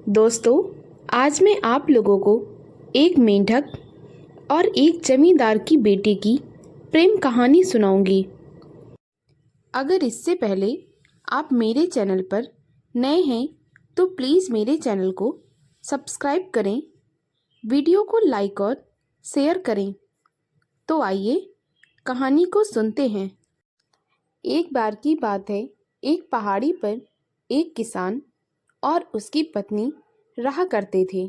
दोस्तों, आज मैं आप लोगों को एक मेंढक और एक जमींदार की बेटी की प्रेम कहानी सुनाऊंगी। अगर इससे पहले आप मेरे चैनल पर नए हैं तो प्लीज़ मेरे चैनल को सब्सक्राइब करें, वीडियो को लाइक और शेयर करें। तो आइए कहानी को सुनते हैं। एक बार की बात है, एक पहाड़ी पर एक किसान और उसकी पत्नी रहा करते थे।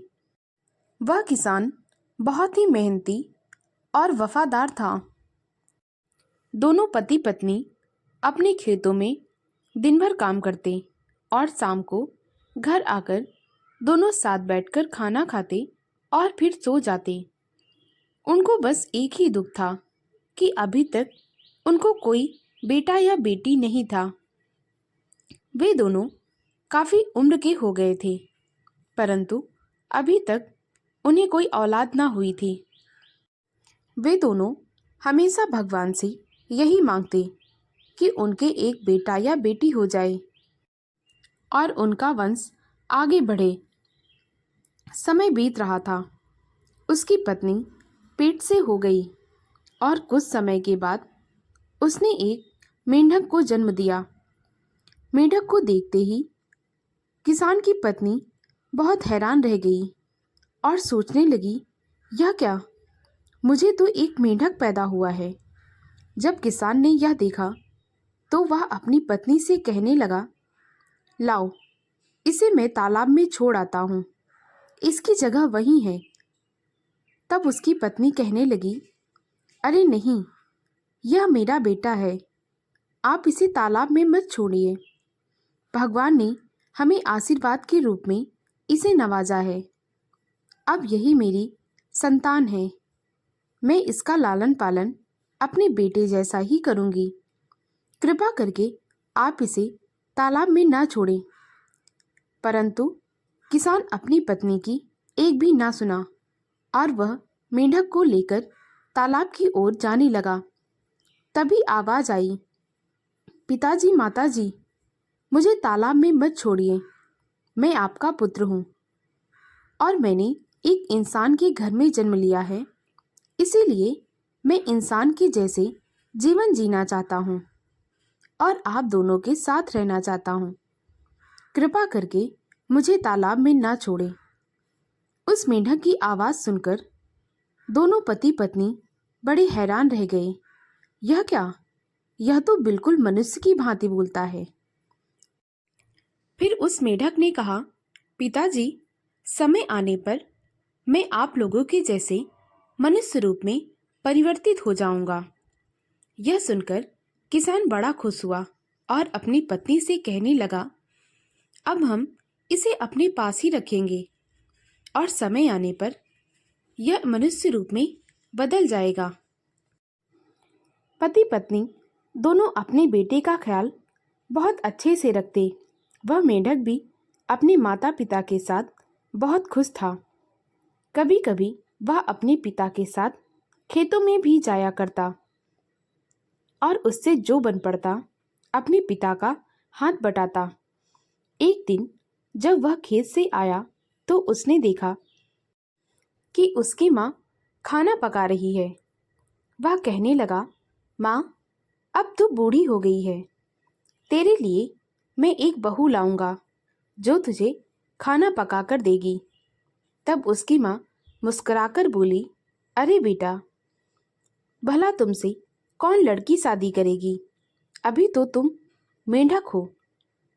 वह किसान बहुत ही मेहनती और वफादार था। दोनों पति पत्नी अपने खेतों में दिन भर काम करते और शाम को घर आकर दोनों साथ बैठकर खाना खाते और फिर सो जाते। उनको बस एक ही दुख था कि अभी तक उनको कोई बेटा या बेटी नहीं था। वे दोनों काफ़ी उम्र के हो गए थे, परंतु अभी तक उन्हें कोई औलाद ना हुई थी। वे दोनों हमेशा भगवान से यही मांगते कि उनके एक बेटा या बेटी हो जाए और उनका वंश आगे बढ़े। समय बीत रहा था। उसकी पत्नी पेट से हो गई और कुछ समय के बाद उसने एक मेंढक को जन्म दिया। मेंढक को देखते ही किसान की पत्नी बहुत हैरान रह गई और सोचने लगी, यह क्या, मुझे तो एक मेंढक पैदा हुआ है। जब किसान ने यह देखा तो वह अपनी पत्नी से कहने लगा, लाओ, इसे मैं तालाब में छोड़ आता हूँ, इसकी जगह वही है। तब उसकी पत्नी कहने लगी, अरे नहीं, यह मेरा बेटा है, आप इसे तालाब में मत छोड़िए। भगवान ने हमें आशीर्वाद के रूप में इसे नवाजा है। अब यही मेरी संतान है। मैं इसका लालन पालन अपने बेटे जैसा ही करूँगी। कृपा करके आप इसे तालाब में ना छोड़ें। परंतु किसान अपनी पत्नी की एक भी ना सुना और वह मेंढक को लेकर तालाब की ओर जाने लगा। तभी आवाज़ आई, पिताजी, माताजी, मुझे तालाब में मत छोड़िए। मैं आपका पुत्र हूँ और मैंने एक इंसान के घर में जन्म लिया है, इसीलिए मैं इंसान के जैसे जीवन जीना चाहता हूँ और आप दोनों के साथ रहना चाहता हूँ। कृपा करके मुझे तालाब में ना छोड़ें। उस मेंढक की आवाज़ सुनकर दोनों पति पत्नी बड़े हैरान रह गए। यह क्या, यह तो बिल्कुल मनुष्य की भांति बोलता है। फिर उस मेंढक ने कहा, पिताजी, समय आने पर मैं आप लोगों के जैसे मनुष्य रूप में परिवर्तित हो जाऊंगा। यह सुनकर किसान बड़ा खुश हुआ और अपनी पत्नी से कहने लगा, अब हम इसे अपने पास ही रखेंगे और समय आने पर यह मनुष्य रूप में बदल जाएगा। पति पत्नी दोनों अपने बेटे का ख्याल बहुत अच्छे से रखते। वह मेंढक भी अपने माता पिता के साथ बहुत खुश था। कभी कभी वह अपने पिता के साथ खेतों में भी जाया करता और उससे जो बन पड़ता अपने पिता का हाथ बटाता। एक दिन जब वह खेत से आया तो उसने देखा कि उसकी माँ खाना पका रही है। वह कहने लगा, माँ, अब तू बूढ़ी हो गई है, तेरे लिए मैं एक बहू लाऊंगा जो तुझे खाना पका कर देगी। तब उसकी माँ मुस्कुराकर बोली, अरे बेटा, भला तुमसे कौन लड़की शादी करेगी? अभी तो तुम मेंढक हो।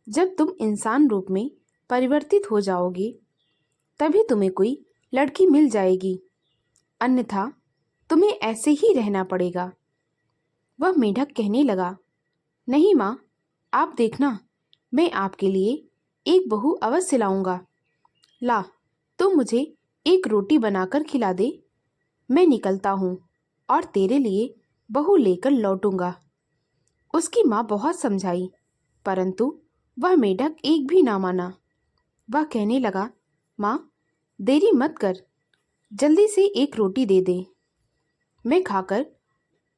जब तुम इंसान रूप में परिवर्तित हो जाओगे तभी तुम्हें कोई लड़की मिल जाएगी, अन्यथा तुम्हें ऐसे ही रहना पड़ेगा। वह मेंढक कहने लगा, नहीं माँ, आप देखना, मैं आपके लिए एक बहू अवश्य लाऊंगा। ला, तुम मुझे एक रोटी बनाकर खिला दे, मैं निकलता हूँ और तेरे लिए बहू लेकर लौटूंगा। उसकी माँ बहुत समझाई, परंतु वह मेंढक एक भी ना माना। वह कहने लगा, माँ, देरी मत कर, जल्दी से एक रोटी दे दे, मैं खाकर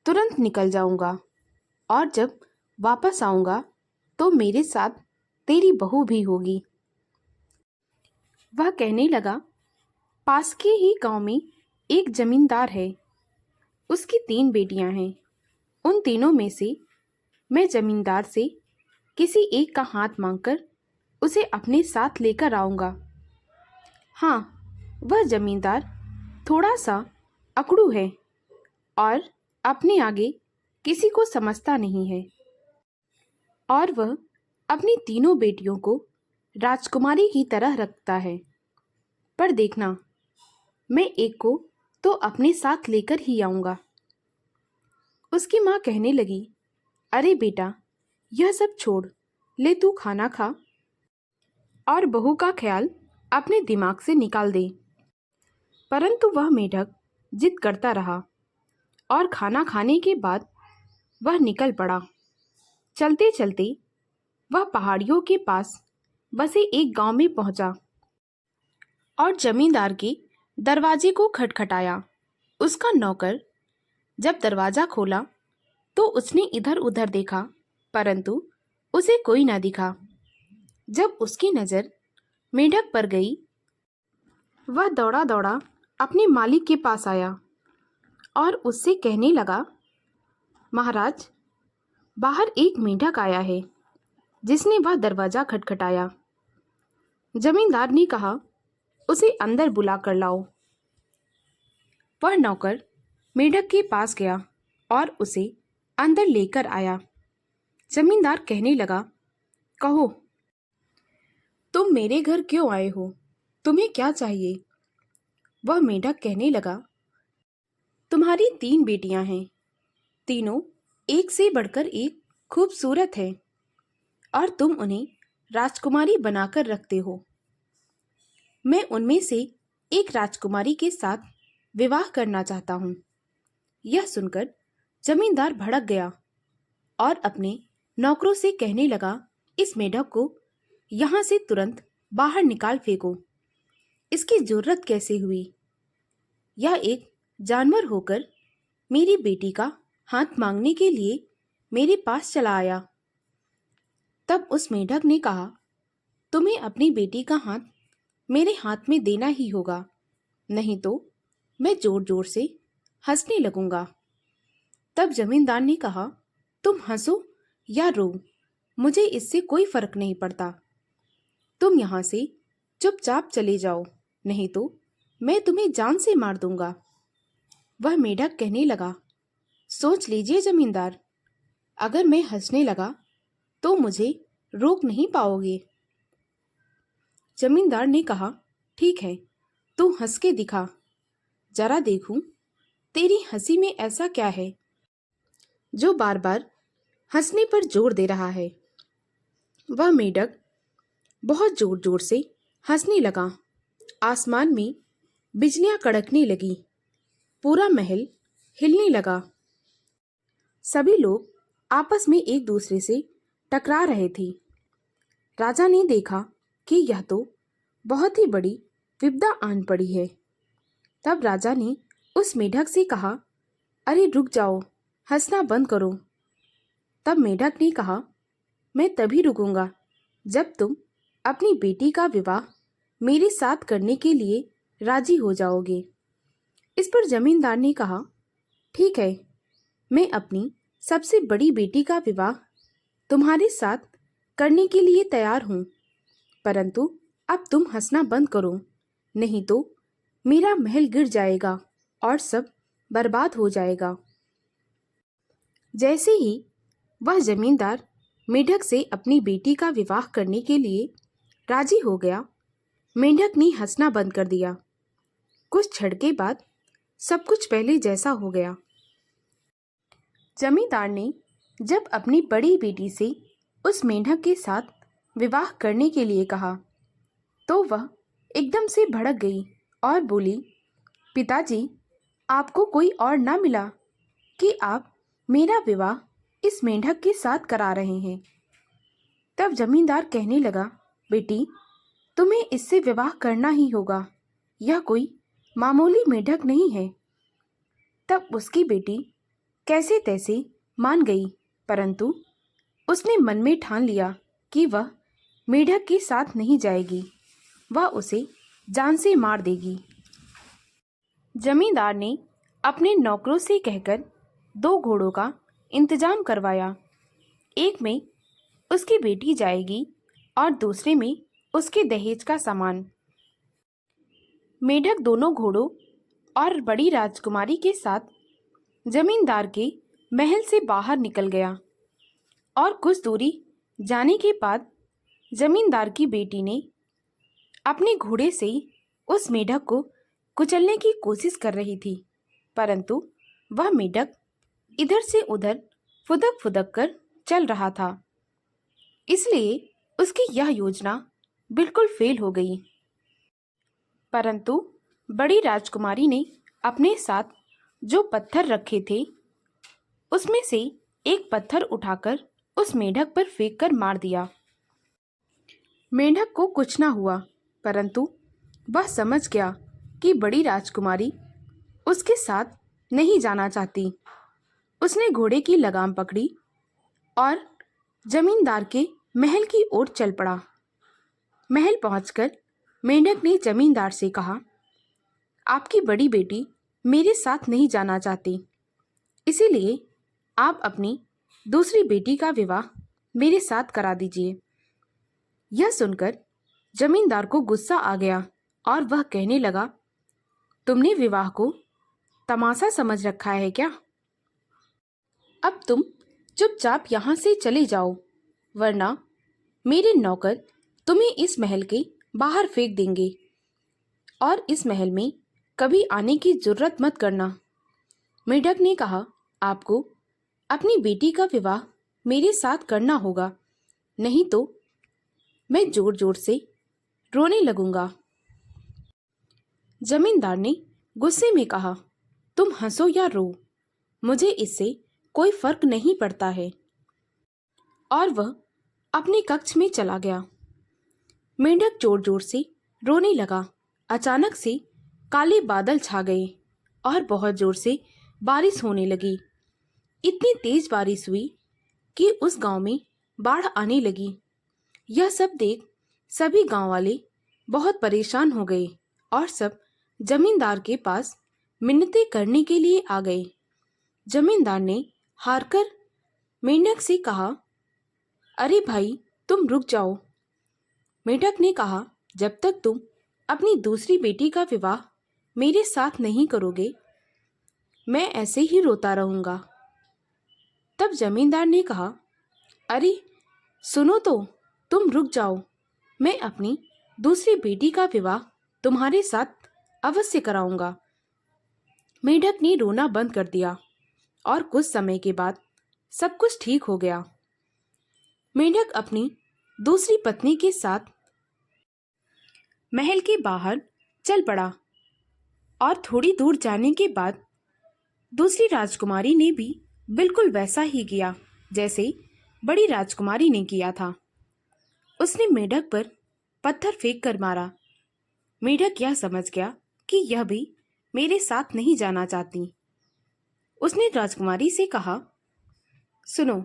तुरंत निकल जाऊंगा और जब वापस आऊंगा तो मेरे साथ तेरी बहू भी होगी। वह कहने लगा, पास के ही गांव में एक जमींदार है। उसकी 3 बेटियां हैं। उन तीनों में से मैं जमींदार से किसी एक का हाथ मांगकर उसे अपने साथ लेकर आऊंगा। हाँ, वह जमींदार थोड़ा सा अकड़ू है और अपने आगे किसी को समझता नहीं है, और वह अपनी तीनों बेटियों को राजकुमारी की तरह रखता है। पर देखना, मैं एक को तो अपने साथ लेकर ही आऊंगा। उसकी माँ कहने लगी, अरे बेटा, यह सब छोड़, ले तू खाना खा और बहू का ख्याल अपने दिमाग से निकाल दे। परंतु वह मेढक जिद करता रहा और खाना खाने के बाद वह निकल पड़ा। चलते चलते वह पहाड़ियों के पास बसे एक गांव में पहुंचा और जमींदार के दरवाजे को खटखटाया। उसका नौकर जब दरवाजा खोला तो उसने इधर उधर देखा, परंतु उसे कोई न दिखा। जब उसकी नज़र मेढक पर गई, वह दौड़ा दौड़ा अपने मालिक के पास आया और उससे कहने लगा, महाराज, बाहर एक मेढक आया है जिसने वह दरवाज़ा खटखटाया। जमींदार ने कहा, उसे अंदर बुला कर लाओ। वह नौकर मेढक के पास गया और उसे अंदर लेकर आया। जमींदार कहने लगा, कहो, तुम मेरे घर क्यों आए हो? तुम्हें क्या चाहिए? वह मेढक कहने लगा, तुम्हारी 3 बेटियां हैं। तीनों एक से बढ़कर एक खूबसूरत है और तुम उन्हें राजकुमारी बनाकर रखते हो। मैं उनमें से एक राजकुमारी के साथ विवाह करना चाहता हूँ। यह सुनकर जमींदार भड़क गया और अपने नौकरों से कहने लगा, इस मेढक को यहाँ से तुरंत बाहर निकाल फेंको। इसकी जरूरत कैसे हुई? यह एक जानवर होकर मेरी बेटी का हाथ मांगने के लिए मेरे पास चला आया। तब उस मेढक ने कहा, तुम्हें अपनी बेटी का हाथ मेरे हाथ में देना ही होगा, नहीं तो मैं जोर जोर से हंसने लगूंगा। तब जमींदार ने कहा, तुम हंसो या रो, मुझे इससे कोई फर्क नहीं पड़ता। तुम यहाँ से चुपचाप चले जाओ, नहीं तो मैं तुम्हें जान से मार दूंगा। वह मेढक कहने लगा, सोच लीजिए जमींदार, अगर मैं हंसने लगा तो मुझे रोक नहीं पाओगे। जमींदार ने कहा, ठीक है, तू हंस के दिखा, जरा देखूं तेरी हंसी में ऐसा क्या है जो बार बार हंसने पर जोर दे रहा है। वह मेढक बहुत जोर जोर से हंसने लगा। आसमान में बिजलियां कड़कने लगी, पूरा महल हिलने लगा। सभी लोग आपस में एक दूसरे से टकरा रहे थे। राजा ने देखा कि यह तो बहुत ही बड़ी विपदा आन पड़ी है। तब राजा ने उस मेढक से कहा, अरे रुक जाओ, हंसना बंद करो। तब मेढक ने कहा, मैं तभी रुकूंगा जब तुम अपनी बेटी का विवाह मेरे साथ करने के लिए राजी हो जाओगे। इस पर जमींदार ने कहा, ठीक है, मैं अपनी सबसे बड़ी बेटी का विवाह तुम्हारे साथ करने के लिए तैयार हूँ, परंतु अब तुम हंसना बंद करो, नहीं तो मेरा महल गिर जाएगा और सब बर्बाद हो जाएगा। जैसे ही वह जमींदार मेढक से अपनी बेटी का विवाह करने के लिए राजी हो गया, मेढक ने हंसना बंद कर दिया। कुछ क्षण के बाद सब कुछ पहले जैसा हो गया। जमींदार ने जब अपनी बड़ी बेटी से उस मेढक के साथ विवाह करने के लिए कहा, तो वह एकदम से भड़क गई और बोली, पिताजी, आपको कोई और ना मिला कि आप मेरा विवाह इस मेढक के साथ करा रहे हैं। तब जमींदार कहने लगा, बेटी, तुम्हें इससे विवाह करना ही होगा, यह कोई मामूली मेढक नहीं है। तब उसकी बेटी कैसे तैसे मान गई, परंतु उसने मन में ठान लिया कि वह मेढक के साथ नहीं जाएगी। वह उसे जान से मार देगी। जमींदार ने अपने नौकरों से कहकर 2 घोड़ों का इंतजाम करवाया। एक में उसकी बेटी जाएगी और दूसरे में उसके दहेज का सामान। मेढक दोनों घोड़ों और बड़ी राजकुमारी के साथ जमींदार के महल से बाहर निकल गया और कुछ दूरी जाने के बाद जमींदार की बेटी ने अपने घोड़े से उस मेढक को कुचलने की कोशिश कर रही थी, परंतु वह मेढक इधर से उधर फुदक फुदक कर चल रहा था, इसलिए उसकी यह योजना बिल्कुल फेल हो गई। परंतु बड़ी राजकुमारी ने अपने साथ जो पत्थर रखे थे उसमें से एक पत्थर उठाकर उस मेढक पर फेंक कर मार दिया। मेढक को कुछ ना हुआ, परंतु वह समझ गया कि बड़ी राजकुमारी उसके साथ नहीं जाना चाहती। उसने घोड़े की लगाम पकड़ी और जमींदार के महल की ओर चल पड़ा। महल पहुंचकर मेंढक ने जमींदार से कहा, आपकी बड़ी बेटी मेरे साथ नहीं जाना चाहती, इसीलिए आप अपनी दूसरी बेटी का विवाह मेरे साथ करा दीजिए। यह सुनकर जमींदार को गुस्सा आ गया और वह कहने लगा, तुमने विवाह को तमाशा समझ रखा है क्या? अब तुम चुपचाप यहाँ से चले जाओ, वरना मेरे नौकर तुम्हें इस महल के बाहर फेंक देंगे और इस महल में कभी आने की जुर्रत मत करना। मेढक ने कहा, आपको अपनी बेटी का विवाह मेरे साथ करना होगा, नहीं तो मैं जोर जोर से रोने लगूंगा। जमींदार ने गुस्से में कहा, तुम हंसो या रो, मुझे इससे कोई फर्क नहीं पड़ता है। और वह अपने कक्ष में चला गया। मेंढक जोर जोर से रोने लगा। अचानक से काले बादल छा गए और बहुत जोर से बारिश होने लगी। इतनी तेज बारिश हुई कि उस गांव में बाढ़ आने लगी। यह सब देख सभी गांव वाले बहुत परेशान हो गए और सब जमींदार के पास मिन्नतें करने के लिए आ गए। जमींदार ने हारकर मेंढक से कहा, अरे भाई, तुम रुक जाओ। मेढक ने कहा, जब तक तुम अपनी दूसरी बेटी का विवाह मेरे साथ नहीं करोगे, मैं ऐसे ही रोता रहूंगा। तब जमींदार ने कहा, अरे सुनो तो, तुम रुक जाओ, मैं अपनी दूसरी बेटी का विवाह तुम्हारे साथ अवश्य कराऊंगा। मेढक ने रोना बंद कर दिया और कुछ समय के बाद सब कुछ ठीक हो गया। मेढक अपनी दूसरी पत्नी के साथ महल के बाहर चल पड़ा और थोड़ी दूर जाने के बाद दूसरी राजकुमारी ने भी बिल्कुल वैसा ही किया जैसे बड़ी राजकुमारी ने किया था। उसने मेढक पर पत्थर फेंक कर मारा। मेढक यह समझ गया कि यह भी मेरे साथ नहीं जाना चाहती। उसने राजकुमारी से कहा, सुनो,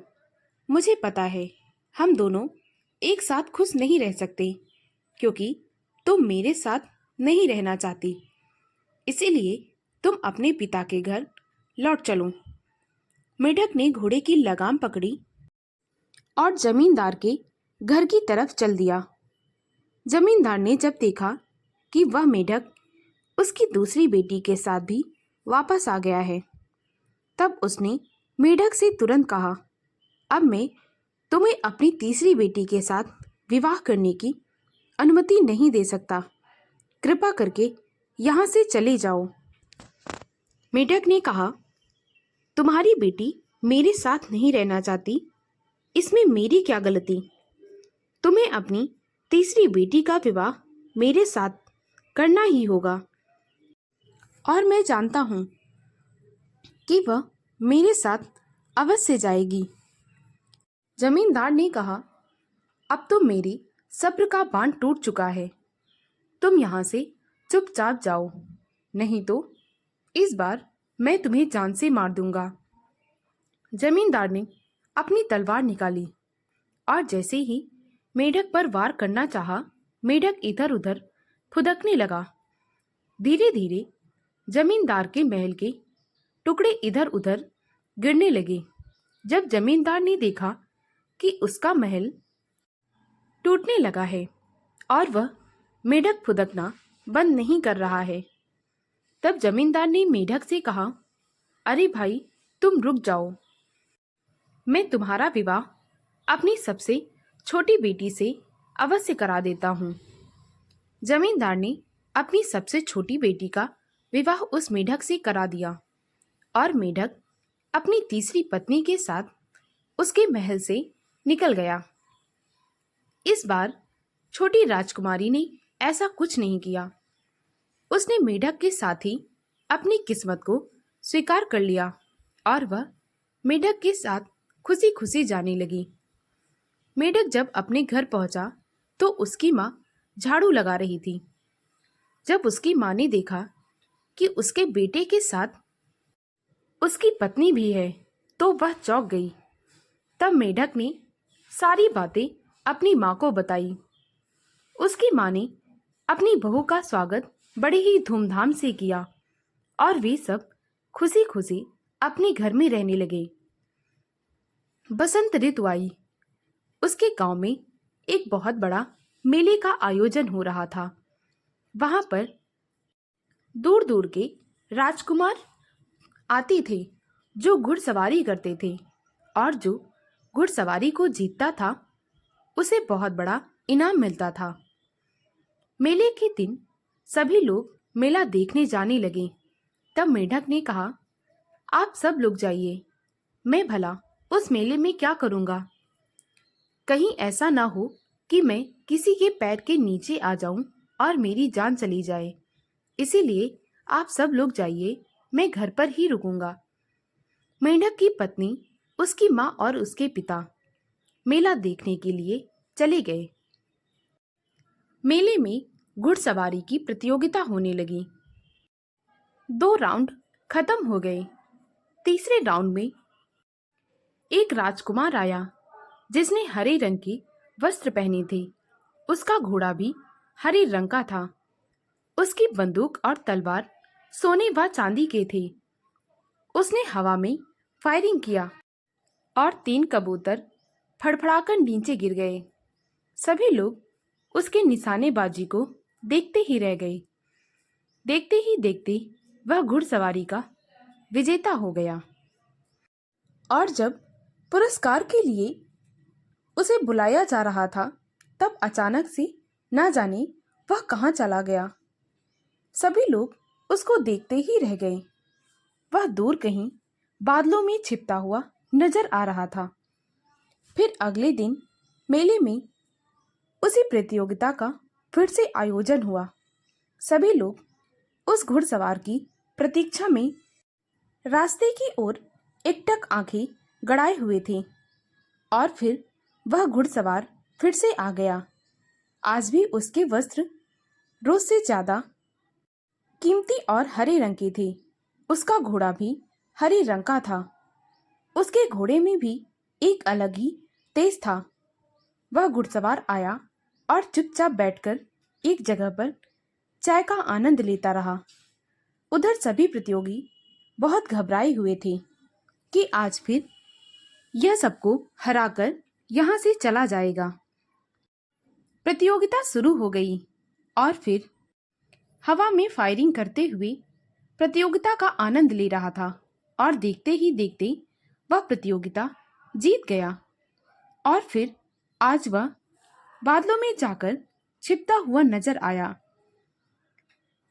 मुझे पता है हम दोनों एक साथ खुश नहीं रह सकते, क्योंकि तुम मेरे साथ नहीं रहना चाहती, इसीलिए तुम अपने पिता के घर लौट चलो। मेढक ने घोड़े की लगाम पकड़ी और जमींदार के घर की तरफ चल दिया। जमींदार ने जब देखा कि वह मेढक उसकी दूसरी बेटी के साथ भी वापस आ गया है, तब उसने मेढक से तुरंत कहा, अब मैं तुम्हें अपनी तीसरी बेटी के साथ विवाह करने की अनुमति नहीं दे सकता। कृपा करके यहाँ से चले जाओ। मेढक ने कहा, तुम्हारी बेटी मेरे साथ नहीं रहना चाहती, इसमें मेरी क्या गलती? तुम्हें अपनी तीसरी बेटी का विवाह मेरे साथ करना ही होगा और मैं जानता हूँ कि वह मेरे साथ अवश्य जाएगी। जमींदार ने कहा, अब तो मेरी सब्र का बांध टूट चुका है, तुम यहाँ से चुपचाप जाओ, नहीं तो इस बार मैं तुम्हें जान से मार दूंगा। जमींदार ने अपनी तलवार निकाली और जैसे ही मेढक पर वार करना चाहा, मेढक इधर उधर फुदकने लगा। धीरे धीरे जमींदार के महल के टुकड़े इधर उधर गिरने लगे। जब जमींदार ने देखा कि उसका महल टूटने लगा है और वह मेढक फुदकना बंद नहीं कर रहा है, तब जमींदार ने मेढक से कहा, अरे भाई, तुम रुक जाओ। मैं तुम्हारा विवाह अपनी सबसे छोटी बेटी से अवश्य करा देता हूँ। जमींदार ने अपनी सबसे छोटी बेटी का विवाह उस मेढक से करा दिया और मेढक अपनी तीसरी पत्नी के साथ उसके महल से निकल गया। इस बार छोटी राजकुमारी ने ऐसा कुछ नहीं किया। उसने मेढक के साथ ही अपनी किस्मत को स्वीकार कर लिया और वह मेढक के साथ खुशी खुशी जाने लगी। मेढक जब अपने घर पहुंचा तो उसकी माँ झाड़ू लगा रही थी। जब उसकी माँ ने देखा कि उसके बेटे के साथ उसकी पत्नी भी है तो वह चौंक गई। तब मेढक ने सारी बातें अपनी माँ को बताई। उसकी माँ ने अपनी बहू का स्वागत बड़े ही धूमधाम से किया और वे सब खुशी खुशी अपने घर में रहने लगे। बसंत ऋतु आई। उसके गांव में एक बहुत बड़ा मेले का आयोजन हो रहा था। वहां पर दूर दूर के राजकुमार आते थे जो घुड़सवारी करते थे, और जो घुड़सवारी को जीतता था उसे बहुत बड़ा इनाम मिलता था। मेले के दिन सभी लोग मेला देखने जाने लगे। तब मेढक ने कहा, आप सब लोग जाइए, मैं भला उस मेले में क्या करूँगा? कहीं ऐसा ना हो कि मैं किसी के पैर के नीचे आ जाऊं और मेरी जान चली जाए। इसीलिए आप सब लोग जाइए, मैं घर पर ही रुकूंगा। मेंढक की पत्नी, उसकी माँ और उसके पिता मेला देखने के लिए चले गए। मेले में घुड़सवारी की प्रतियोगिता होने लगी। 2 राउंड खत्म हो गए। तीसरे राउंड में एक राजकुमार आया जिसने हरे रंग के वस्त्र पहने थे। उसका घोड़ा भी हरे रंग का था। उसकी बंदूक और तलवार सोने व चांदी के थे। उसने हवा में फायरिंग किया और 3 कबूतर फड़फड़ाकर नीचे गिर गए। सभी लोग उसके निशानेबाजी को देखते ही रह गए। देखते ही देखते वह घुड़सवारी का विजेता हो गया। और जब पुरस्कार के लिए उसे बुलाया जा रहा था, तब अचानक से न जाने वह कहाँ चला गया। सभी लोग उसको देखते ही रह गए। वह दूर कहीं बादलों में छिपता हुआ नजर आ रहा था। फिर अगले दिन मेले में उसी प्रतियोगिता का फिर से आयोजन हुआ। सभी लोग उस घुड़सवार की प्रतीक्षा में रास्ते की ओर एकटक आंखें गड़ाए हुए थे। और फिर वह घुड़सवार फिर से आ गया। आज भी उसके वस्त्र रोज से ज्यादा कीमती और हरे रंग के थे। उसका घोड़ा भी हरे रंग का था। उसके घोड़े में भी एक अलग ही तेज था। वह घुड़सवार आया और चुपचाप बैठकर एक जगह पर चाय का आनंद लेता रहा। उधर सभी प्रतियोगी बहुत घबराए हुए थे कि आज फिर यह सबको हराकर यहाँ से चला जाएगा। प्रतियोगिता शुरू हो गई और फिर हवा में फायरिंग करते हुए प्रतियोगिता का आनंद ले रहा था। और देखते ही देखते वह प्रतियोगिता जीत गया। और फिर आज वह बादलों में जाकर छिपता हुआ नजर आया।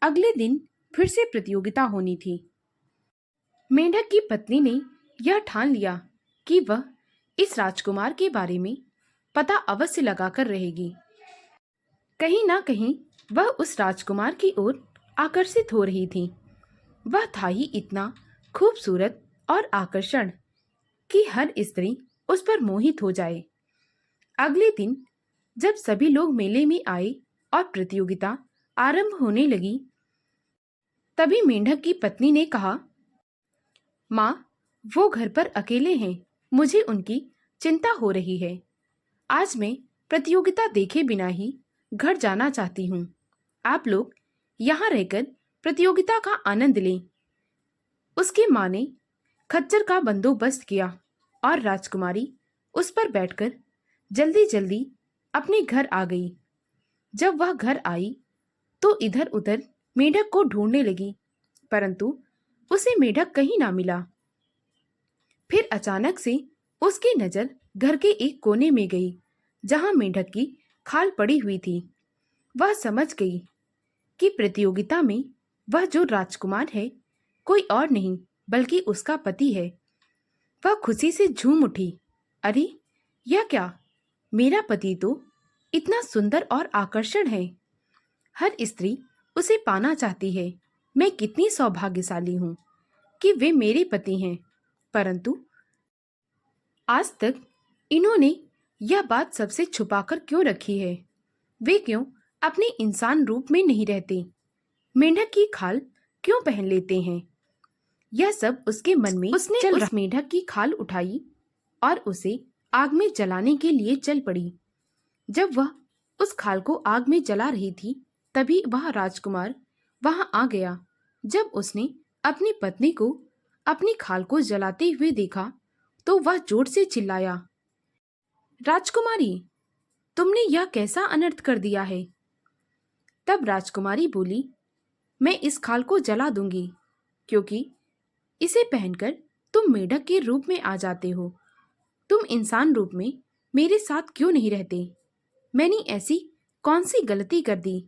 अगले दिन फिर से प्रतियोगिता होनी थी। मेंढक की पत्नी ने यह ठान लिया कि वह इस राजकुमार के बारे में पता अवश्य लगाकर रहेगी। कहीं ना कहीं वह उस राजकुमार की ओर आकर्षित हो रही थी। वह था ही इतना खूबसूरत और आकर्षण कि हर स्त्री उस पर मोहित हो जाए। अगले दिन जब सभी लोग मेले में आए और प्रतियोगिता आरंभ होने लगी, तभी मेंढक की पत्नी ने कहा, माँ, वो घर पर अकेले हैं, मुझे उनकी चिंता हो रही है। आज मैं प्रतियोगिता देखे बिना ही घर जाना चाहती हूँ। आप लोग यहाँ रहकर प्रतियोगिता का आनंद लें। उसकी माँ ने खच्चर का बंदोबस्त किया और राजकुमारी उस पर बैठकर जल्दी जल्दी अपने घर आ गई। जब वह घर आई तो इधर उधर मेंढक को ढूंढने लगी, परंतु उसे मेंढक कहीं ना मिला। फिर अचानक से उसकी नजर घर के एक कोने में गई जहां मेंढक की खाल पड़ी हुई थी। वह समझ गई कि प्रतियोगिता में वह जो राजकुमार है कोई और नहीं बल्कि उसका पति है। वह खुशी से झूम उठी। अरे यह क्या, मेरा पति तो इतना सुंदर और आकर्षण है। हर स्त्री उसे पाना चाहती है। मैं कितनी सौभाग्यशाली हूँ कि वे मेरे पति हैं। परंतु आज तक इन्होंने यह बात सबसे छुपाकर क्यों रखी है? वे क्यों अपने इंसान रूप में नहीं रहते? मेंढक की खाल क्यों पहन लेते हैं? यह सब उसके मन में उसने उस मेंढक की खाल उठाई और उसे आग में जलाने के लिए चल पड़ी। जब वह उस खाल को आग में जला रही थी तभी वह राजकुमार वहां आ गया। जब उसने अपनी पत्नी को अपनी खाल को जलाते हुए देखा तो वह जोर से चिल्लाया, राजकुमारी, तुमने यह कैसा अनर्थ कर दिया है? तब राजकुमारी बोली, मैं इस खाल को जला दूंगी क्योंकि इसे पहनकर तुम मेढक के रूप में आ जाते हो। तुम इंसान रूप में मेरे साथ क्यों नहीं रहते? मैंने ऐसी कौन सी गलती कर दी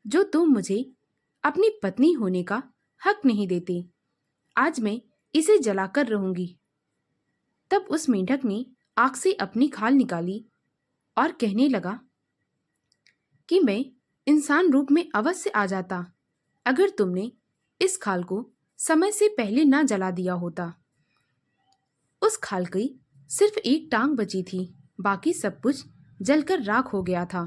जो तुम मुझे अपनी पत्नी होने का हक नहीं देते? आज मैं इसे जलाकर रहूंगी। तब उस मेंढक ने आग से अपनी खाल निकाली और कहने लगा कि मैं इंसान रूप में अवश्य आ जाता अगर तुमने इस खाल को समय से पहले ना जला दिया होता। उस खाल की सिर्फ एक टांग बची थी, बाकी सब कुछ जलकर राख हो गया था।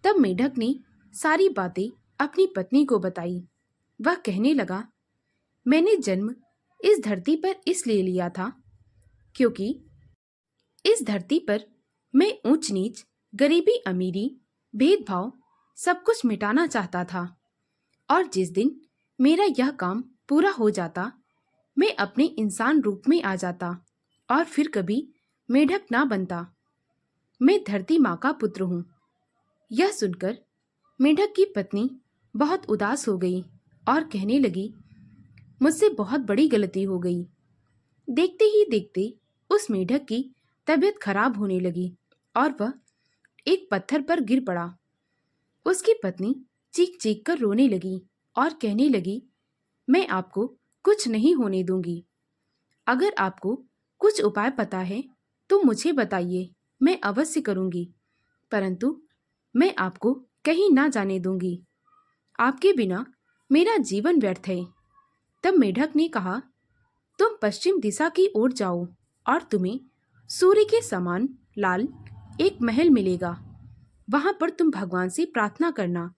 तब मेढक ने सारी बातें अपनी पत्नी को बताई। वह कहने लगा, मैंने जन्म इस धरती पर इसलिए लिया था क्योंकि इस धरती पर मैं ऊंच नीच, गरीबी अमीरी, भेदभाव सब कुछ मिटाना चाहता था। और जिस दिन मेरा यह काम पूरा हो जाता मैं अपने इंसान रूप में आ जाता और फिर कभी मेढक ना बनता। मैं धरती माँ का पुत्र हूँ। यह सुनकर मेढक की पत्नी बहुत उदास हो गई और कहने लगी, मुझसे बहुत बड़ी गलती हो गई। देखते ही देखते उस मेढक की तबीयत खराब होने लगी और वह एक पत्थर पर गिर पड़ा। उसकी पत्नी चीख चीख कर रोने लगी और कहने लगी, मैं आपको कुछ नहीं होने दूंगी। अगर आपको कुछ उपाय पता है तो मुझे बताइए, मैं अवश्य करूंगी, परंतु मैं आपको कहीं ना जाने दूंगी। आपके बिना मेरा जीवन व्यर्थ है। तब मेढक ने कहा, तुम पश्चिम दिशा की ओर जाओ और तुम्हें सूर्य के समान लाल एक महल मिलेगा। वहां पर तुम भगवान से प्रार्थना करना,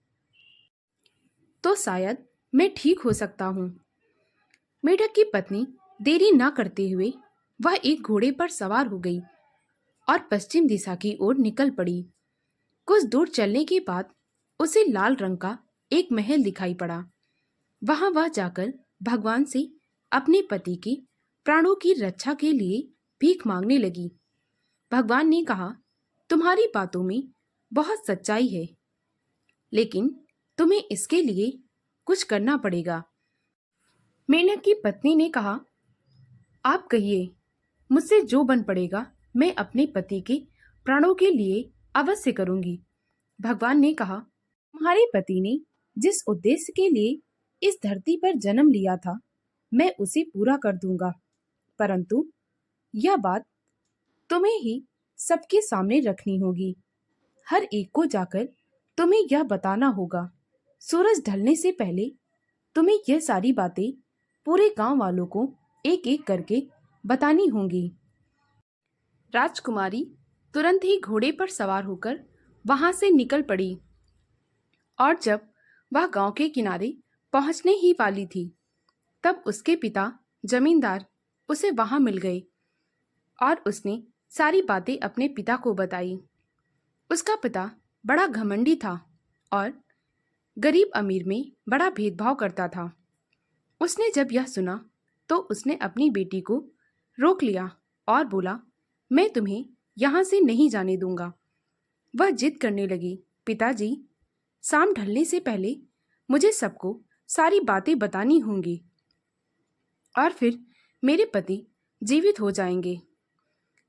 तो शायद मैं ठीक हो सकता हूँ। मेढक की पत्नी देरी ना करते हुए वह एक घोड़े पर सवार हो गई और पश्चिम दिशा की ओर निकल पड़ी। कुछ दूर चलने के बाद उसे लाल रंग का एक महल दिखाई पड़ा। वहां वह जाकर भगवान से अपने पति के प्राणों की रक्षा के लिए भीख मांगने लगी। भगवान ने कहा, तुम्हारी बातों में बहुत सच्चाई है, लेकिन तुम्हें इसके लिए कुछ करना पड़ेगा। मेंढक की पत्नी ने कहा, आप कहिए, मुझसे जो बन पड़ेगा मैं अपने पति के प्राणों के लिए अवश्य करूंगी। भगवान ने कहा, तुम्हारे पति ने जिस उद्देश्य के लिए इस धरती पर जन्म लिया था मैं उसे पूरा कर दूंगा, परंतु यह बात तुम्हें ही सबके सामने रखनी होगी। हर एक को जाकर तुम्हें यह बताना होगा। सूरज ढलने से पहले तुम्हें यह सारी बातें पूरे गांव वालों को एक एक करके बतानी होंगी। राजकुमारी तुरंत ही घोड़े पर सवार होकर वहां से निकल पड़ी और जब वह गांव के किनारे पहुंचने ही वाली थी तब उसके पिता जमींदार उसे वहां मिल गए और उसने सारी बातें अपने पिता को बताई। उसका पिता बड़ा घमंडी था और गरीब अमीर में बड़ा भेदभाव करता था। उसने जब यह सुना तो उसने अपनी बेटी को रोक लिया और बोला, मैं तुम्हें यहाँ से नहीं जाने दूंगा। वह जिद करने लगी, पिताजी, शाम ढलने से पहले मुझे सबको सारी बातें बतानी होंगी और फिर मेरे पति जीवित हो जाएंगे।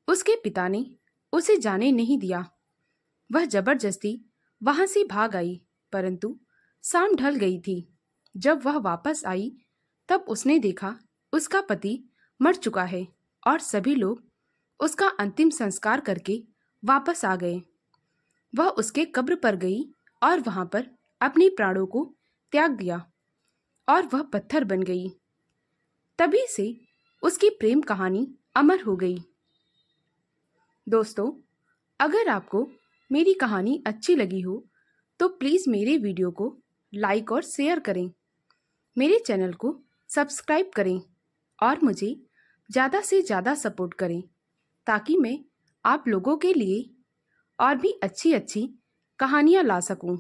उसके पिता ने उसे जाने नहीं दिया। वह जबरदस्ती वहां से भाग आई, परंतु शाम ढल गई थी। जब वह वापस आई तब उसने देखा उसका पति मर चुका है और सभी लोग उसका अंतिम संस्कार करके वापस आ गए। वह उसके कब्र पर गई और वहां पर अपने प्राणों को त्याग दिया और वह पत्थर बन गई। तभी से उसकी प्रेम कहानी अमर हो गई। दोस्तों, अगर आपको मेरी कहानी अच्छी लगी हो तो प्लीज़ मेरे वीडियो को लाइक और शेयर करें, मेरे चैनल को सब्सक्राइब करें और मुझे ज़्यादा से ज़्यादा सपोर्ट करें ताकि मैं आप लोगों के लिए और भी अच्छी अच्छी कहानियाँ ला सकूं।